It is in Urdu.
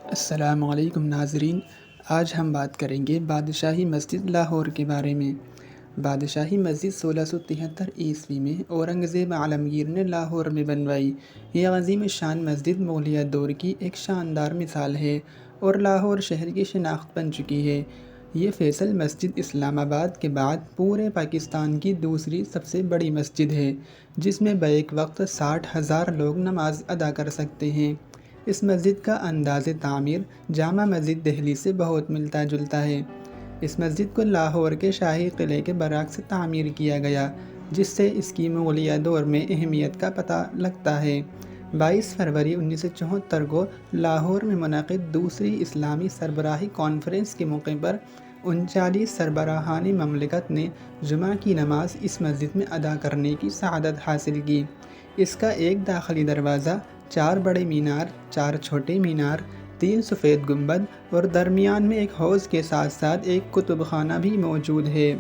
السلام علیکم ناظرین، آج ہم بات کریں گے بادشاہی مسجد لاہور کے بارے میں۔ بادشاہی مسجد 1673 عیسوی میں اورنگزیب عالمگیر نے لاہور میں بنوائی۔ یہ عظیم شان مسجد مغلیہ دور کی ایک شاندار مثال ہے اور لاہور شہر کی شناخت بن چکی ہے۔ یہ فیصل مسجد اسلام آباد کے بعد پورے پاکستان کی دوسری سب سے بڑی مسجد ہے، جس میں بیک وقت 60,000 لوگ نماز ادا کر سکتے ہیں۔ اس مسجد کا انداز تعمیر جامع مسجد دہلی سے بہت ملتا جلتا ہے۔ اس مسجد کو لاہور کے شاہی قلعے کے برعکس تعمیر کیا گیا، جس سے اس کی مغلیہ دور میں اہمیت کا پتہ لگتا ہے۔ 22 فروری 1974 کو لاہور میں منعقد دوسری اسلامی سربراہی کانفرنس کے موقع پر 39 سربراہان مملکت نے جمعہ کی نماز اس مسجد میں ادا کرنے کی سعادت حاصل کی۔ اس کا ایک داخلی دروازہ، 4 بڑے مینار، 4 چھوٹے مینار، 3 سفید گنبد اور درمیان میں ایک حوض کے ساتھ ساتھ ایک کتب خانہ بھی موجود ہے۔